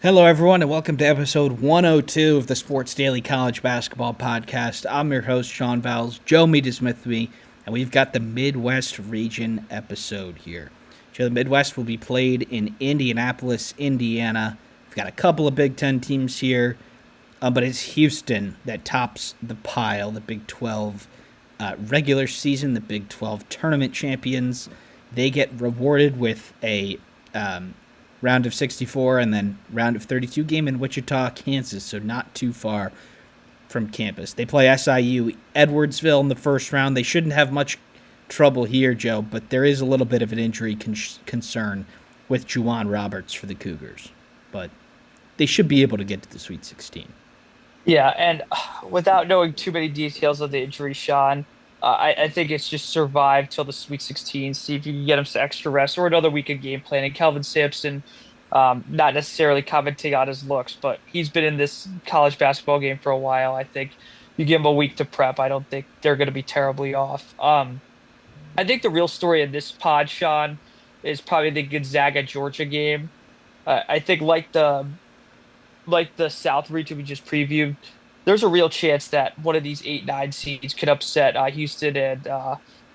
Hello, everyone, and welcome to episode 102 of the Sports Daily College Basketball Podcast. I'm your host, Sean Vowells. Joe Meade is with me, and we've got the Midwest region episode here. Joe, the Midwest will be played in Indianapolis, Indiana. We've got a couple of Big Ten teams here, but it's Houston that tops the pile, the Big 12 regular season, the Big 12 tournament champions. They get rewarded with a round of 64 and then round of 32 game in Wichita, Kansas, so not too far from campus. They play SIU Edwardsville in the first round. They shouldn't have much trouble here, Joe, but there is a little bit of an injury concern with Juwan Roberts for the Cougars. But they should be able to get to the Sweet 16. Yeah, and without knowing too many details of the injury, Sean, I think it's just survive till the Sweet 16, see if you can get him some extra rest or another week of game planning. Kelvin Sampson, not necessarily commenting on his looks, but he's been in this college basketball game for a while. I think you give him a week to prep. I don't think they're going to be terribly off. I think the real story in this pod, Sean, is probably the Gonzaga Georgia game. I think like the South region we just previewed, there's a real chance that one of these 8-9 seeds could upset Houston, and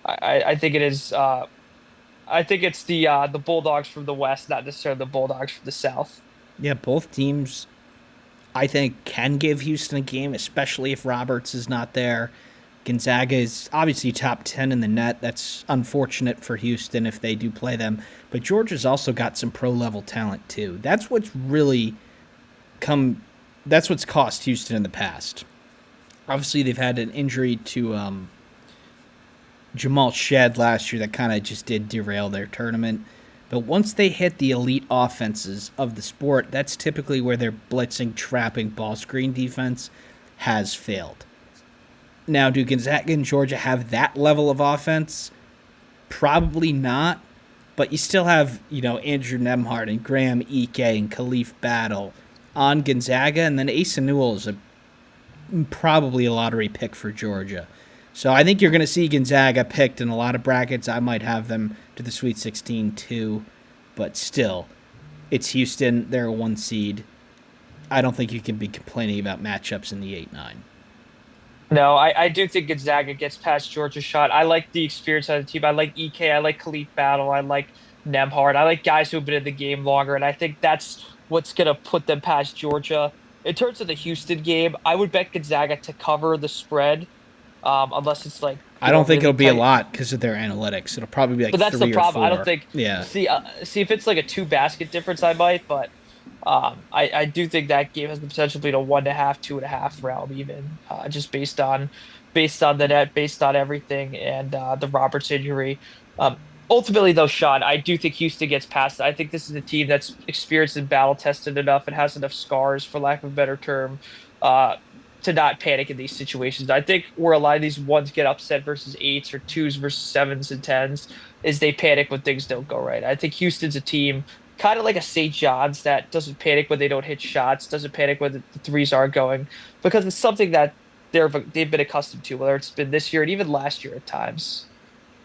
I think it is. I think it's the Bulldogs from the West, not necessarily the Bulldogs from the South. Yeah, both teams, I think, can give Houston a game, especially if Roberts is not there. Gonzaga is obviously top 10 in the net. That's unfortunate for Houston if they do play them. But Georgia's also got some pro level talent, too. That's what's cost Houston in the past. Obviously, they've had an injury to Jamal Shed last year that kind of just did derail their tournament. But once they hit the elite offenses of the sport, that's typically where their blitzing, trapping, ball screen defense has failed. Now, do Gonzaga and Georgia have that level of offense? Probably not. But you still have, Andrew Nemhart and Graham Ike and Khalif Battle on Gonzaga, and then Asa Newell is probably a lottery pick for Georgia. So I think you're going to see Gonzaga picked in a lot of brackets. I might have them to the Sweet 16 too, but still, it's Houston. They're a 1 seed. I don't think you can be complaining about matchups in the 8-9. No, I do think Gonzaga gets past Georgia shot. I like the experience of the team. I like EK. I like Khalif Battle. I like Nemhard. I like guys who've been in the game longer, and I think that's what's going to put them past Georgia. In terms of the Houston game, I would bet Gonzaga to cover the spread, unless it's like, I don't think really it'll be a tight. lot because of their analytics. It'll probably be like But that's the 3 or problem. I don't 4. think Yeah. see if it's like a two basket difference, I might, but I do think that game has the potential to be a 1.5, 2.5 realm even, just based on the net, based on everything, and the Roberts injury. Ultimately, though, Sean, I do think Houston gets past it. I think this is a team that's experienced and battle tested enough and has enough scars, for lack of a better term, uh, to not panic in these situations. I think where a lot of these ones get upset versus eights or twos versus sevens and tens is they panic when things don't go right. I think Houston's a team kind of like a St. John's that doesn't panic when they don't hit shots, doesn't panic when the threes aren't going, because it's something that they've been accustomed to, whether it's been this year and even last year at times.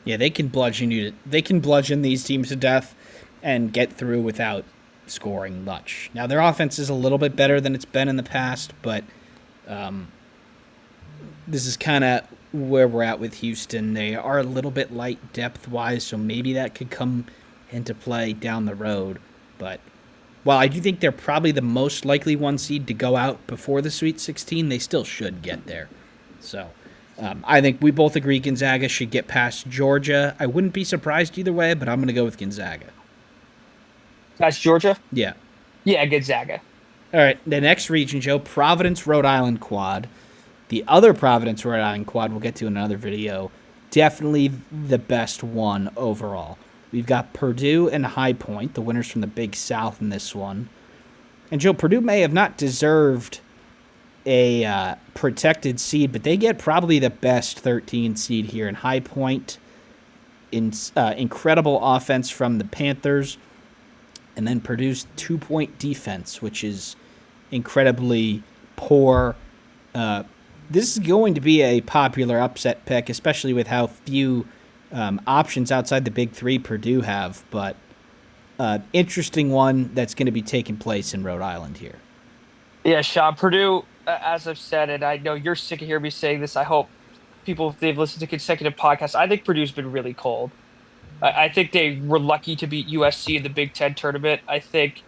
Yeah, they can bludgeon you. They can bludgeon these teams to death and get through without scoring much. Now their offense is a little bit better than it's been in the past, but this is kind of where we're at with Houston. They are a little bit light depth wise, so maybe that could come into play down the road. But while I do think they're probably the most likely 1 seed to go out before the Sweet 16, they still should get there. So I think we both agree Gonzaga should get past Georgia. I wouldn't be surprised either way, but I'm going to go with Gonzaga. That's Georgia. Yeah. Yeah, Gonzaga. All right, the next region, Joe, Providence, Rhode Island quad. The other Providence, Rhode Island quad we'll get to in another video. Definitely the best one overall. We've got Purdue and High Point, the winners from the Big South in this one. And Joe, Purdue may have not deserved a protected seed, but they get probably the best 13 seed here in High Point. Incredible offense from the Panthers, and then Purdue's 2-point defense, which is incredibly poor. This is going to be a popular upset pick, especially with how few options outside the big three Purdue have. But Interesting one that's going to be taking place in Rhode Island here. Yeah, Sean, Purdue, as I've said, and I know you're sick of hearing me saying this. I hope people, if they've listened to consecutive podcasts, I think Purdue's been really cold. I think they were lucky to beat USC in the Big Ten tournament. I think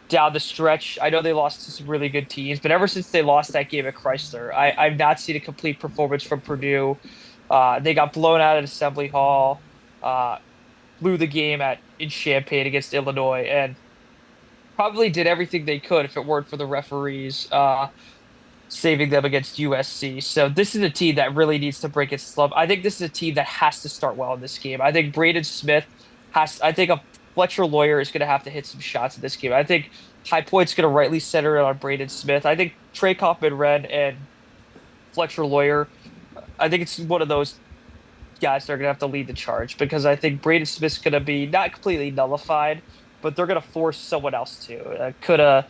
down the stretch, I know they lost to some really good teams, but ever since they lost that game at Chrysler, I've not seen a complete performance from Purdue. They got blown out at Assembly Hall, uh, blew the game at in Champaign against Illinois, and probably did everything they could if it weren't for the referees saving them against USC. So this is a team that really needs to break its slump. I think this is a team that has to start well in this game. I think Braden Smith has. I think a Fletcher Lawyer is going to have to hit some shots in this game. I think High Point's going to rightly center it on Braden Smith. I think Trey Kaufman-Renn and Fletcher Lawyer. I think it's one of those guys that are going to have to lead the charge because I think Braden Smith's going to be not completely nullified, but they're going to force someone else to. Could a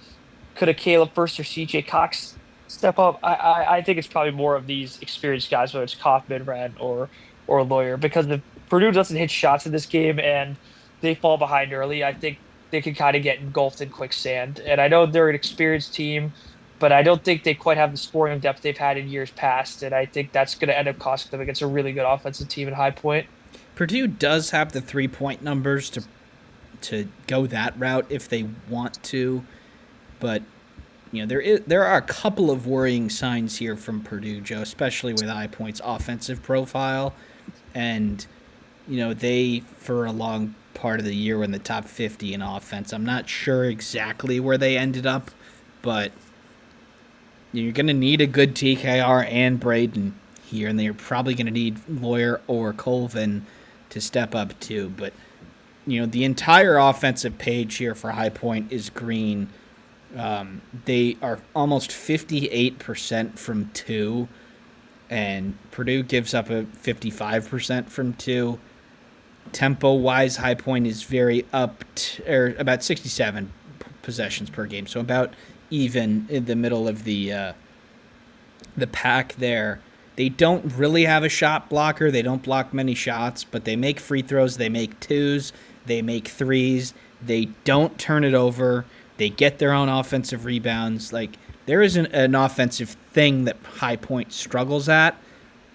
Caleb First or CJ Cox step up? I think it's probably more of these experienced guys, whether it's Kaufman, Red, or Lawyer, because if Purdue doesn't hit shots in this game and they fall behind early, I think they can kind of get engulfed in quicksand. And I know they're an experienced team, but I don't think they quite have the scoring depth they've had in years past. And I think that's going to end up costing them against a really good offensive team at High Point. Purdue does have the 3-point numbers to go that route if they want to, but there are a couple of worrying signs here from Purdue, Joe, especially with High Point's offensive profile, and they for a long part of the year were in the top 50 in offense. I'm not sure exactly where they ended up, but you're going to need a good TKR and Braden here, and they're probably going to need Lawyer or Colvin to step up too. But the entire offensive page here for High Point is green. They are almost 58% from two, and Purdue gives up a 55% from two. Tempo-wise, High Point is very or about 67 possessions per game, so about even in the middle of the pack there. They don't really have a shot blocker. They don't block many shots, but they make free throws. They make twos. They make threes. They don't turn it over. They get their own offensive rebounds. Like, there isn't an offensive thing that High Point struggles at,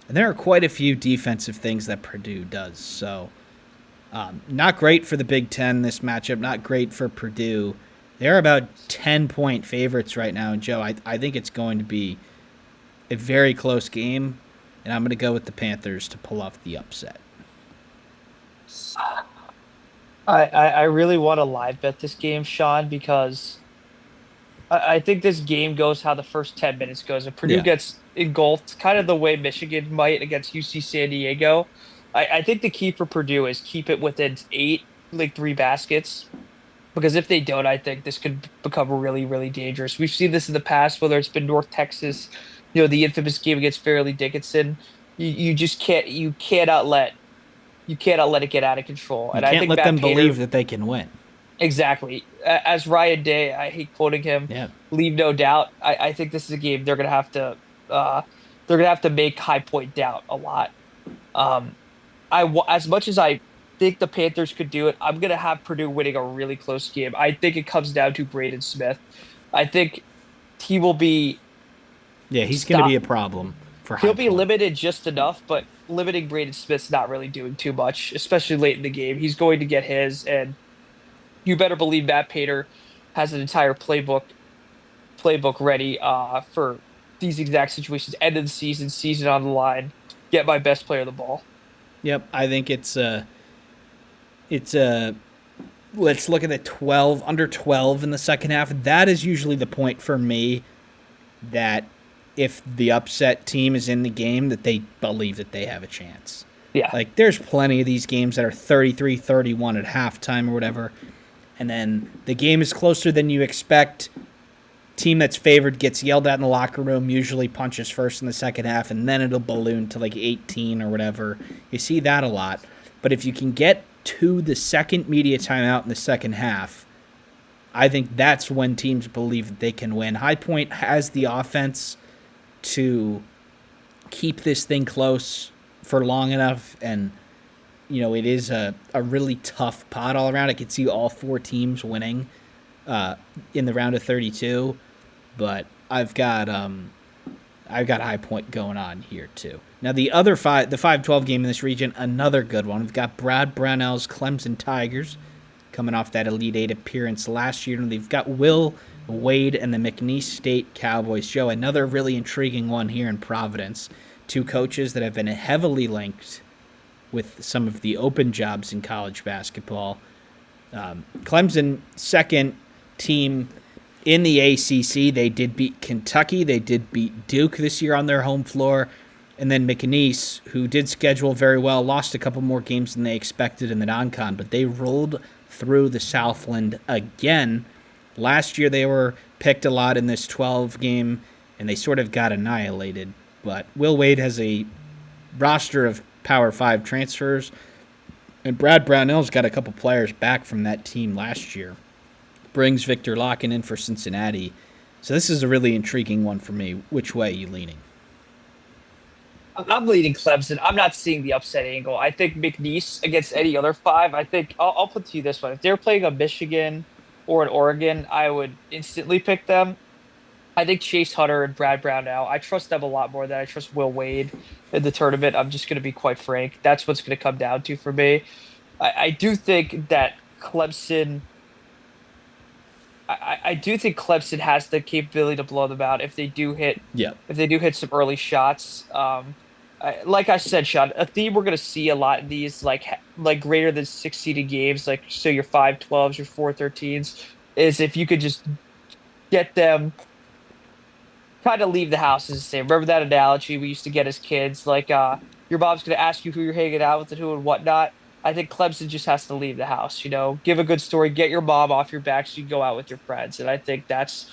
and there are quite a few defensive things that Purdue does. So, not great for the Big Ten, this matchup. Not great for Purdue. They're about 10-point favorites right now, and Joe, I think it's going to be a very close game, and I'm going to go with the Panthers to pull off the upset. I really want to live bet this game, Sean, because I think this game goes how the first 10 minutes goes. If Purdue gets engulfed, kind of the way Michigan might against UC San Diego, I think the key for Purdue is keep it within 8, like 3 baskets. Because if they don't, I think this could become really, really dangerous. We've seen this in the past, whether it's been North Texas, the infamous game against Fairleigh Dickinson. You just cannot let it get out of control. And I think let them believe that they can win. Exactly. As Ryan Day, I hate quoting him. Yeah. Leave no doubt. I think this is a game they're gonna have to make High Point doubt a lot. As much as I think the Panthers could do it, I'm gonna have Purdue winning a really close game. I think it comes down to Braden Smith. I think he will be. Yeah, he's going to be a problem for High Point. He'll be limited just enough, but limiting Braden Smith's not really doing too much, especially late in the game. He's going to get his, and you better believe Matt Painter has an entire playbook ready for these exact situations. End of the season on the line, get my best player the ball. Yep, I think it's let's look at the under 12 in the second half. That is usually the point for me that if the upset team is in the game, that they believe that they have a chance. Yeah. Like, there's plenty of these games that are 33-31 at halftime or whatever, and then the game is closer than you expect. Team that's favored gets yelled at in the locker room, usually punches first in the second half, and then it'll balloon to like 18 or whatever. You see that a lot. But if you can get to the second media timeout in the second half, I think that's when teams believe that they can win. High Point has the offense to keep this thing close for long enough, and it is a really tough pot all around. I could see all four teams winning in the round of 32, but I've got High Point going on here too. Now the other the 5-12 game in this region, another good one. We've got Brad Brownell's Clemson Tigers coming off that Elite Eight appearance last year, and they've got Will Wade and the McNeese State Cowboys. Joe, another really intriguing one here in Providence. Two coaches that have been heavily linked with some of the open jobs in college basketball. Clemson, second team in the ACC. They did beat Kentucky. They did beat Duke this year on their home floor. And then McNeese, who did schedule very well, lost a couple more games than they expected in the non-con, but they rolled through the Southland again. Last year they were picked a lot in this 12 game, and they sort of got annihilated. But Will Wade has a roster of Power 5 transfers, and Brad Brownell's got a couple players back from that team last year. Brings Victor Locken in for Cincinnati. So this is a really intriguing one for me. Which way are you leaning? I'm leading Clemson. I'm not seeing the upset angle. I think McNeese against any other five. I think I'll put to you this one. If they're playing a Michigan or an Oregon, I would instantly pick them. I think Chase Hunter and Brad Brownell. I trust them a lot more than I trust Will Wade in the tournament. I'm just going to be quite frank. That's what's going to come down to for me. I do think that Clemson. I do think Clemson has the capability to blow them out if they do hit Yeah. if they do hit some early shots. Like I said, Sean, a theme we're gonna see a lot in these like greater than 6 seeded games, like so your 5-12s, your 4-13s, is if you could just get them kind of leave the house is the same. Remember that analogy we used to get as kids, like your mom's gonna ask you who you're hanging out with and who and whatnot. I think Clemson just has to leave the house, give a good story, get your mom off your back so you can go out with your friends. And I think that's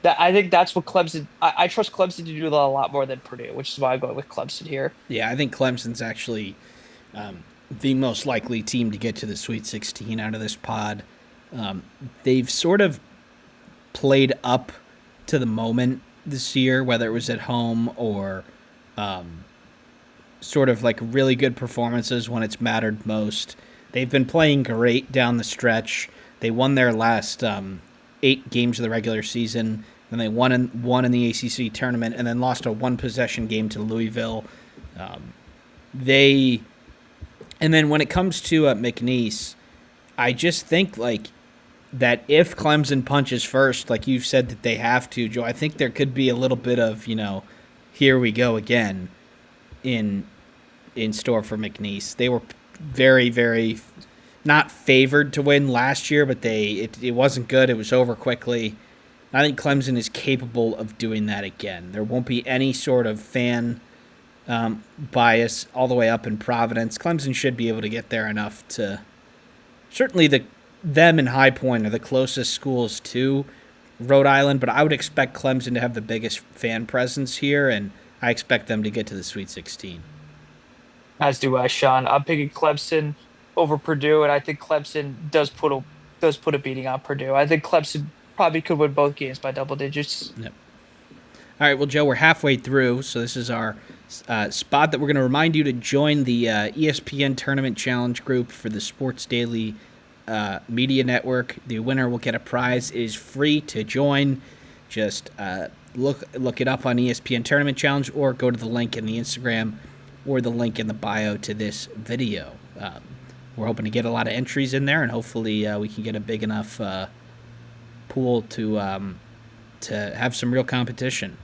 what Clemson. I trust Clemson to do that a lot more than Purdue, which is why I'm going with Clemson here. Yeah, I think Clemson's actually the most likely team to get to the Sweet 16 out of this pod. They've sort of played up to the moment this year, whether it was at home or sort of like really good performances when it's mattered most. They've been playing great down the stretch. They won their last 8 games of the regular season, then they won in the ACC tournament, and then lost a one-possession game to Louisville. They and then when it comes to McNeese, I just think like that if Clemson punches first, like you said that they have to, Joe, I think there could be a little bit of here we go again in store for McNeese. They were very, very not favored to win last year, but it wasn't good. It was over quickly. I think Clemson is capable of doing that again. There won't be any sort of fan bias all the way up in Providence. Clemson should be able to get there enough to certainly them and High Point are the closest schools to Rhode Island, but I would expect Clemson to have the biggest fan presence here, and I expect them to get to the Sweet 16. As do I, Sean. I'm picking Clemson over Purdue, and I think Clemson does put a beating on Purdue. I think Clemson probably could win both games by double digits. Yep. All right, well, Joe, we're halfway through, so this is our spot that we're going to remind you to join the ESPN Tournament Challenge group for the Sports Daily Media Network. The winner will get a prize. It is free to join. Just look it up on ESPN Tournament Challenge or go to the link in the Instagram or the link in the bio to this video. We're hoping to get a lot of entries in there, and hopefully we can get a big enough pool to have some real competition.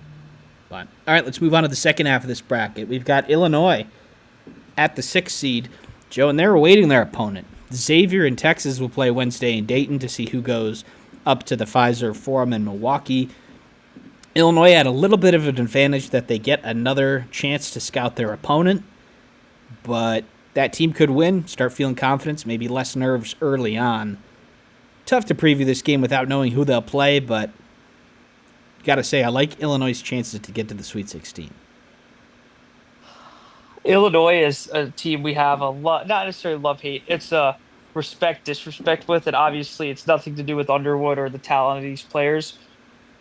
But all right, let's move on to the second half of this bracket. We've got Illinois at the 6th seed, Joe, and they're awaiting their opponent. Xavier in Texas will play Wednesday in Dayton to see who goes up to the Pfizer Forum in Milwaukee. Illinois had a little bit of an advantage that they get another chance to scout their opponent, but that team could win, start feeling confidence, maybe less nerves early on. Tough to preview this game without knowing who they'll play, but got to say I like Illinois' chances to get to the Sweet 16. Illinois is a team we have a lot, not necessarily love hate. It's a respect disrespect with, and obviously it's nothing to do with Underwood or the talent of these players.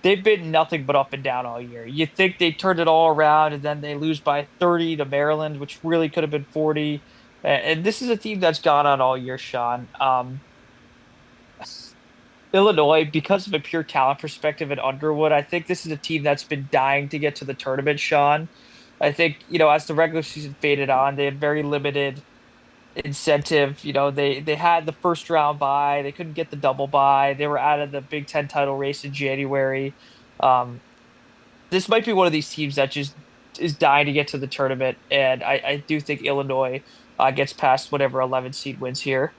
They've been nothing but up and down all year. You think they turned it all around, and then they lose by 30 to Maryland, which really could have been 40. And this is a team that's gone on all year, Sean. Illinois, because of a pure talent perspective at Underwood, I think this is a team that's been dying to get to the tournament, Sean. I think, as the regular season faded on, they had very limited incentive. They had the first round bye, they couldn't get the double bye, they were out of the Big Ten title race in January. Um, this might be one of these teams that just is dying to get to the tournament, and I do think Illinois gets past whatever 11 seed wins here.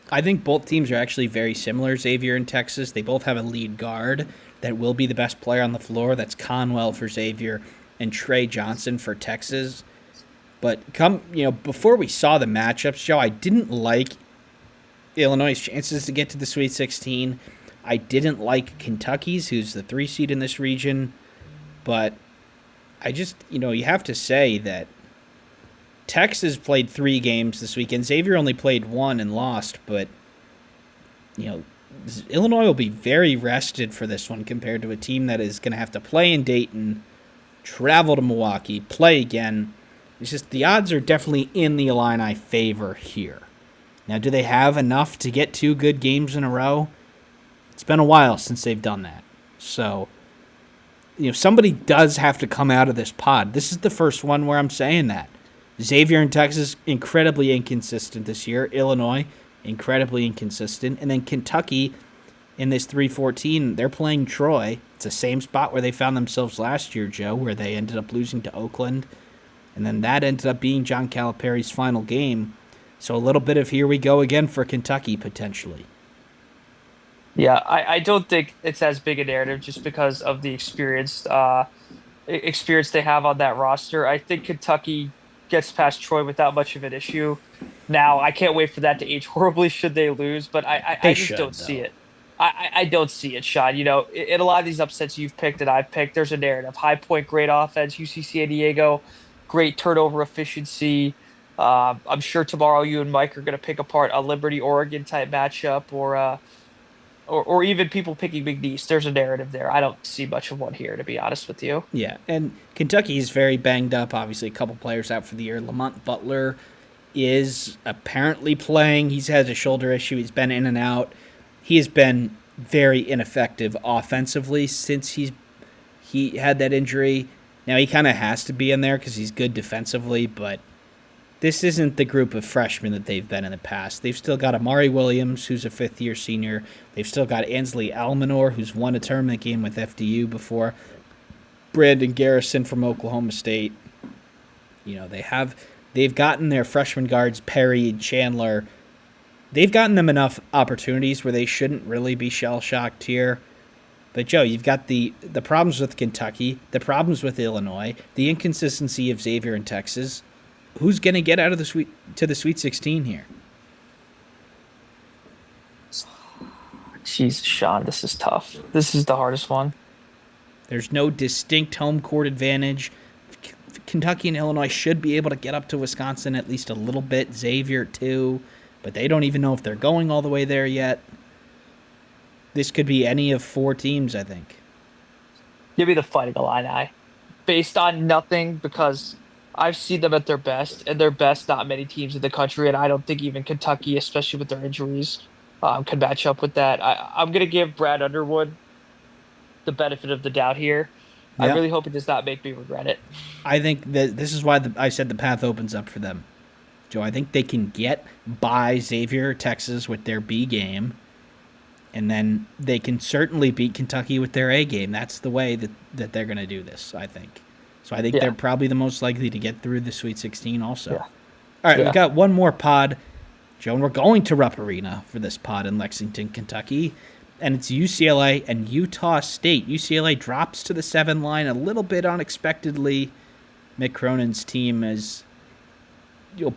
I think both teams are actually very similar, Xavier and Texas. They both have a lead guard that will be the best player on the floor. That's Conwell for Xavier and Trey Johnson for Texas. But before we saw the matchups, Joe, I didn't like Illinois' chances to get to the Sweet 16. I didn't like Kentucky's, who's the 3 seed in this region. But I just, you have to say that Texas played 3 games this weekend. Xavier only played 1 and lost, but you know, Illinois will be very rested for this one compared to a team that is going to have to play in Dayton, travel to Milwaukee, play again. It's just the odds are definitely in the Illini favor here. Now, do they have enough to get 2 good games in a row? It's been a while since they've done that. So, somebody does have to come out of this pod. This is the first one where I'm saying that. Xavier in Texas, incredibly inconsistent this year. Illinois, incredibly inconsistent. And then Kentucky in this 3-14, they're playing Troy. It's the same spot where they found themselves last year, Joe, where they ended up losing to Oakland. And then that ended up being John Calipari's final game. So a little bit of here we go again for Kentucky, potentially. Yeah, I don't think it's as big a narrative just because of the experience they have on that roster. I think Kentucky gets past Troy without much of an issue. Now, I can't wait for that to age horribly should they lose, but I They just don't should, see though. it. I don't see it, Sean. In a lot of these upsets you've picked and I've picked, there's a narrative. High point, great offense, UC San Diego, great turnover efficiency. I'm sure tomorrow you and Mike are going to pick apart a Liberty Oregon type matchup or even people picking Big East. There's a narrative there. I don't see much of one here, to be honest with you. Yeah, and Kentucky is very banged up. Obviously, a couple players out for the year. Lamont Butler is apparently playing. He's had a shoulder issue. He's been in and out. He has been very ineffective offensively since he had that injury. Now he kind of has to be in there because he's good defensively, but this isn't the group of freshmen that they've been in the past. They've still got Amari Williams, who's a fifth-year senior. They've still got Ansley Almanor, who's won a tournament game with FDU before. Brandon Garrison from Oklahoma State. They've gotten their freshman guards, Perry and Chandler. They've gotten them enough opportunities where they shouldn't really be shell-shocked here. But, Joe, you've got the problems with Kentucky, the problems with Illinois, the inconsistency of Xavier in Texas. Who's going to get out of the Sweet 16 here? Jeez, Sean, this is tough. This is the hardest one. There's no distinct home court advantage. Kentucky and Illinois should be able to get up to Wisconsin at least a little bit. Xavier, too. But they don't even know if they're going all the way there yet. This could be any of 4 teams, I think. Give me the Fighting Illini. Based on nothing, because I've seen them at their best, and their best not many teams in the country, and I don't think even Kentucky, especially with their injuries, can match up with that. I'm going to give Brad Underwood the benefit of the doubt here. I Yeah. really hope it does not make me regret it. I think that this is why I said the path opens up for them. Joe, I think they can get by Xavier, Texas with their B game, and then they can certainly beat Kentucky with their A game. That's the way that they're going to do this, I think. So I think they're Yeah, probably the most likely to get through the Sweet 16 also. yeah, All right, we've yeah. got one more pod, Joe, and we're going to Rupp Arena for this pod in Lexington, Kentucky. And it's UCLA and Utah State. UCLA drops to the 7 line a little bit unexpectedly. Mick Cronin's team has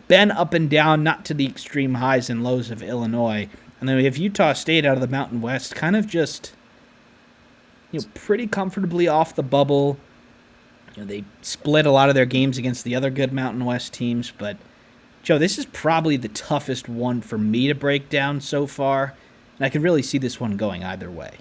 been up and down, not to the extreme highs and lows of Illinois. And then we have Utah State out of the Mountain West, kind of just pretty comfortably off the bubble. They split a lot of their games against the other good Mountain West teams, but Joe, this is probably the toughest one for me to break down so far, and I can really see this one going either way.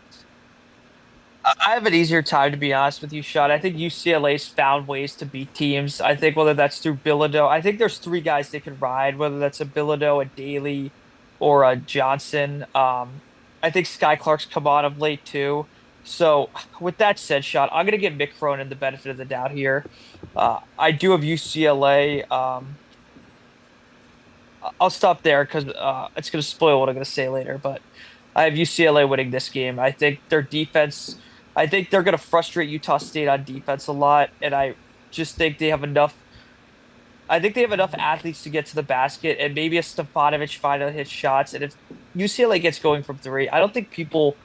I have an easier time, to be honest with you, Sean. I think UCLA's found ways to beat teams. I think whether that's through Bilodeau, I think there's three guys they could ride, whether that's a Bilodeau, a Daly, or a Johnson. I think Sky Clark's come on of late too. So with that said, Sean, I'm gonna give Mick Cronin the benefit of the doubt here. I do have UCLA. I'll stop there because it's going to spoil what I'm going to say later. But I have UCLA winning this game. I think their defense, I think they're going to frustrate Utah State on defense a lot. And I just think they have enough. I think they have enough athletes to get to the basket, and maybe a Stefanovic finally hits shots. And if UCLA gets going from three, I don't think people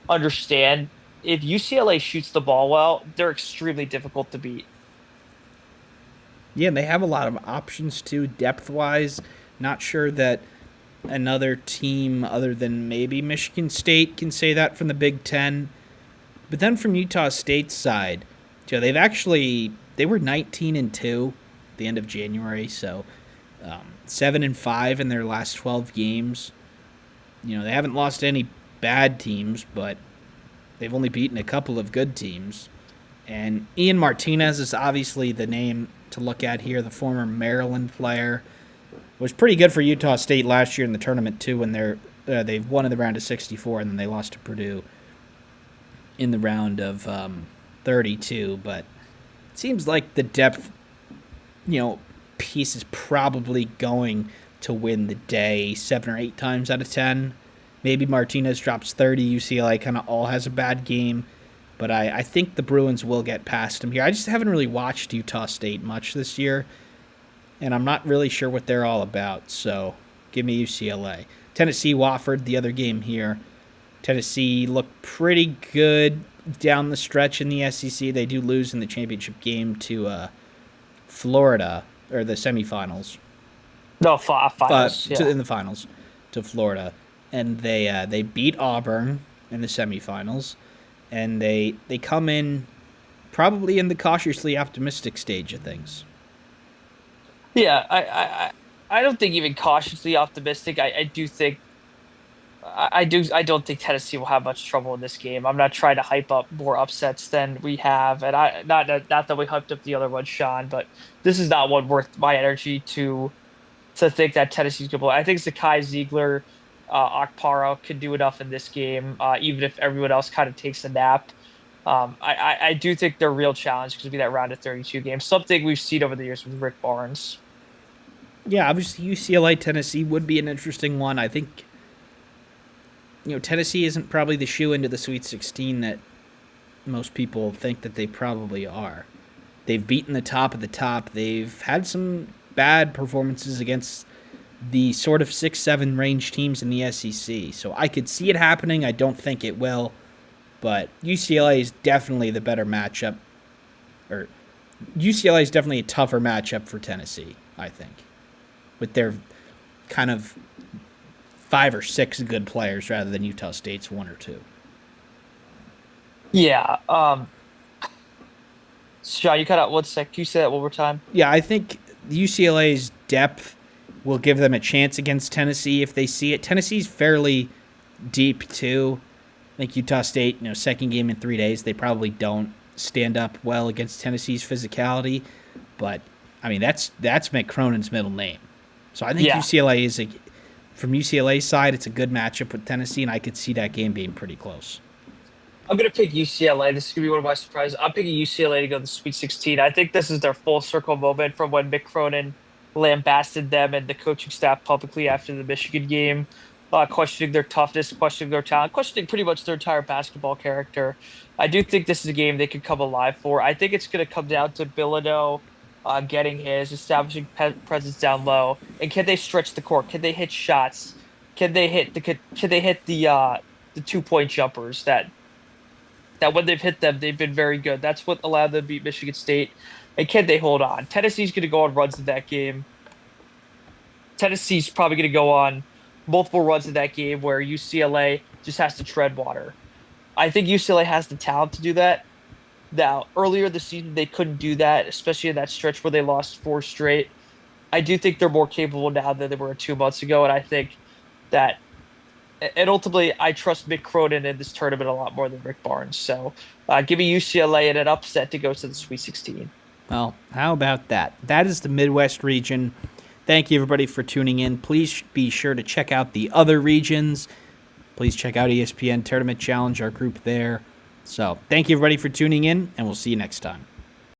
understand if UCLA shoots the ball well, they're extremely difficult to beat. Yeah, and they have a lot of options too, depth wise. Not sure that another team other than maybe Michigan State can say that from the Big Ten. But then from Utah State's side, they were 19-2 at the end of January, so 7-5 in their last 12 games. They haven't lost any bad teams, but they've only beaten a couple of good teams. And Ian Martinez is obviously the name to look at here, the former Maryland player. Was pretty good for Utah State last year in the tournament too when they won in the round of 64 and then they lost to Purdue in the round of 32. But it seems like the depth, piece is probably going to win the day 7 or 8 times out of 10. Maybe Martinez drops 30. UCLA kind of all has a bad game. But I think the Bruins will get past them here. I just haven't really watched Utah State much this year, and I'm not really sure what they're all about. So give me UCLA. Tennessee Wofford, the other game here. Tennessee looked pretty good down the stretch in the SEC. They do lose in the championship game to Florida, or the semifinals. No, finals. In the finals to Florida. And they beat Auburn in the semifinals. And they come in probably in the cautiously optimistic stage of things. Yeah, I don't think even cautiously optimistic. I do think I don't think Tennessee will have much trouble in this game. I'm not trying to hype up more upsets than we have, and I not that we hyped up the other one, Sean, but this is not one worth my energy to think that Tennessee's going to play. I think Zakai Ziegler, Okpara could do enough in this game, even if everyone else kind of takes a nap. I do think their real challenge could be that round of 32 game, something we've seen over the years with Rick Barnes. Yeah, obviously UCLA Tennessee would be an interesting one. I think Tennessee isn't probably the shoe into the Sweet 16 that most people think that they probably are. They've beaten the top of the top. They've had some bad performances against the sort of 6-7 range teams in the SEC. So I could see it happening. I don't think it will. But UCLA is definitely the better matchup. Or UCLA is definitely a tougher matchup for Tennessee, I think. With their kind of 5 or 6 good players rather than Utah State's 1 or 2. Yeah. Sean, you cut out 1 sec. Can you say that one more time? Yeah, I think UCLA's depth will give them a chance against Tennessee if they see it. Tennessee's fairly deep too. I think Utah State, second game in 3 days, they probably don't stand up well against Tennessee's physicality. But I mean, that's Mick Cronin's middle name. So I think Yeah. UCLA from UCLA's side, it's a good matchup with Tennessee, and I could see that game being pretty close. I'm gonna pick UCLA. This is gonna be one of my surprises. I'm picking UCLA to go to the Sweet 16. I think this is their full circle moment from when Mick Cronin lambasted them and the coaching staff publicly after the Michigan game, questioning their toughness, questioning their talent, questioning pretty much their entire basketball character. I do think this is a game they could come alive for. I think it's going to come down to Bilodeau getting his, establishing presence down low, and can they stretch the court? Can they hit shots? Can they hit the 2 point jumpers that when they've hit them, they've been very good. That's what allowed them to beat Michigan State. And can they hold on? Tennessee's going to go on runs in that game. Tennessee's probably going to go on multiple runs in that game where UCLA just has to tread water. I think UCLA has the talent to do that. Now, earlier this season, they couldn't do that, especially in that stretch where they lost 4 straight. I do think they're more capable now than they were 2 months ago, and I think that And ultimately, I trust Mick Cronin in this tournament a lot more than Rick Barnes. So give me UCLA in an upset to go to the Sweet 16. Well, how about that? That is the Midwest region. Thank you, everybody, for tuning in. Please be sure to check out the other regions. Please check out ESPN Tournament Challenge, our group there. So, thank you, everybody, for tuning in, and we'll see you next time.